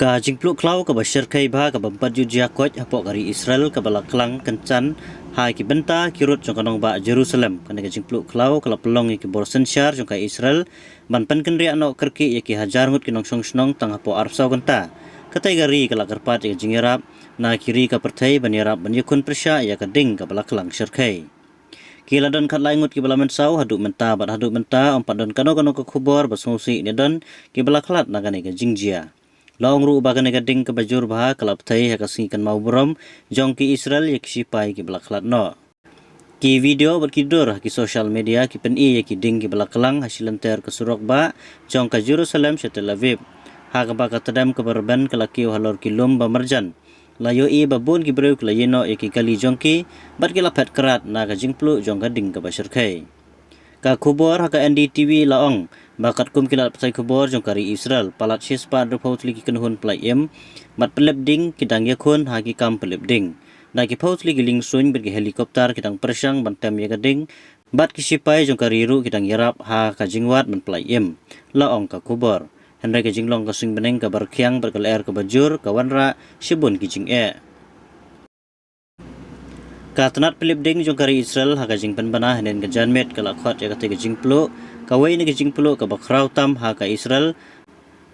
Ka jingpluk klau ka bashar kai ba ka bampat jujia koj hapok gari Israel ka bala klang kencan hai ki benta kirut jong kanong ba Jerusalem kana ka jingpluk klau kala pelong ki borsen syar jong ka Israel ban pen kenri ano kerki ki hajar ngut kinong song tang hapo arpsau kenta katai gari kala kerpat ka jingirap na kiri ka pertai banirap banyukun persya ya ka ding ka bala klang syarkai kila don kat laingut ki bala mensau haduk menta bat haduk menta ompat don kano ka khubor basungsi ni don ki bala klat na ka jingjia Laong ru bagan gading ke bajur bah kalap thai ha kasing kan mau brom jong ki Israel ya sipai ki belaklat no. Ki video berkidur ki social media ki pen ya ki ding ki belaklang hasil enter ke surok ba jong ka Jerusalem ke Tel Aviv. Ha ka ba ka tadam ke berben ke laki halor ki lum ba marjan. Layo i babun ki breu ke layeno ya ki kali jong ki bat ki lapet kerat na ka jingplu jong gading ke bashar kai. Ka kubor ha ka NDTV laong bakat kum kilat pasai kubor jong kari Israel palat shispa pautli ki kenhun playem mat pelep ding kidang yakun ha ki kam pelep ding na ki pautli ki lingsun ber ki helikopter kidang persang bantem ya gading bat ki sipai jong kari ru kidang yarap ha ka jingwat men playem laong ka kubor henry ka jinglong ka sing beneng ka barkhyang berkel air ka bajur ka wanra shibun ki jing e Katanat pelip ding jong kari Israel ha ka jing penbana henen ka janmet ka lakhot ya ka te ka jingplo kawai ni ka jingplo ka bakraw tam ha ka Israel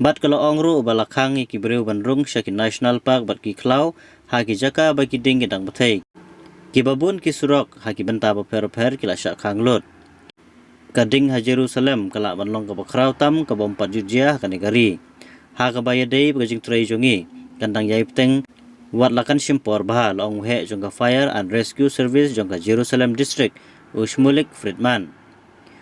bat ka laong ru balakhang ki breu banrung sya ki national park bat ki klaw ha ki jaka ba ki ding gedang bathai ki babun ki surok ha ki benta ba per ki la sya khanglot ka ding ha Jerusalem ka la banlong ka bakraw tam ka bompat jujia ka negari ha ka bayadei ba jing trai jongi kandang yai peteng wat lakan simpor bah long he jong ka fire and rescue service jong ka Jerusalem district Ushmulik Friedman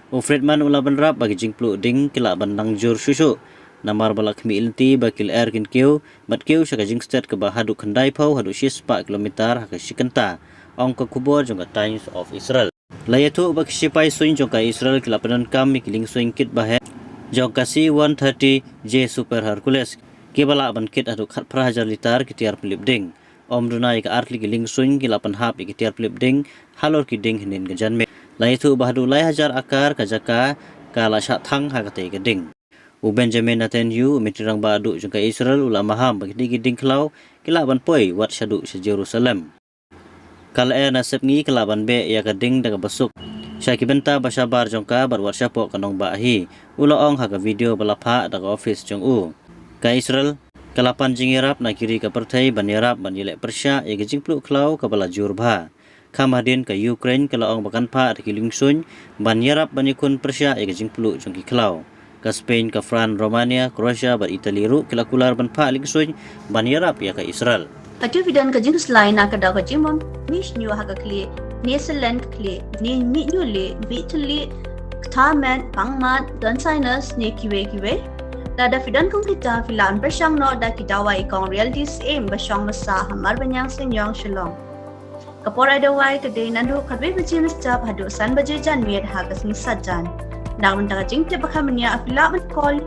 Friedman ula banrap bagi jingplu ding kila bandang jur susu namar balak mi ilti bakil air kin kiu bat kiu saka jing state ka bahadu khandai phau hadu 6 kilometer ha ka sikanta ong ka kubor jong ka Times of Israel layatu bak sipai suin jong ka Israel kila panan kam mi kiling suin kit bah jong ka C130 J Super Hercules Kibala ban kit adu khat prahajar litar ki tiar pelip ding om dunai ka artli ki ling swing ki lapan hap ki tiar pelip ding halor ki ding hinin ka janme lai thu bahdu lai hajar akar ka jaka ka la sha thang ha ka te ka ding u Benjamin Netanyahu mitrang ba adu jong ka Israel ula maham bagi ki ding klau ki laban poi wat shadu se Jerusalem kala e nasib ngi ki laban be ya ka ding daga basuk Syaki benta basabar jong ka bar wat syapo kanong ba hi ula ong ha ka video balapha daga office jong u ka Israel kalapan jingirap na kiri ka pertai banirap banilek persya ya jingpluk klau ka bala jurba kamadin ka Ukraine kalaong bakan pa at kilingsun banirap banikun persya ya jingpluk jongki klau ka Spain ka France Romania Croatia bar Italy ru kilakular ban pa lingsun banirap ya ka Israel Atu vidan ka jing slide na ka daw ka jimom mish new ha ka kli Neseland kli ni mi new le bitli taman pangmat dan sinus ne kiwe Lada fidan kong kita filan bersang no da kitawai kong realities aim bersang masa hamar banyang senyong shalom. Kapor ada wai today nandu kadwe bajin stop hadu san baje jan miet hagas ni sajan. Namun daga jing te bakamanya afila man call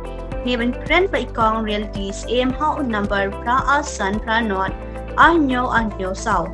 heaven friend pa ikong realities aim how number pra asan pra not anyo sao.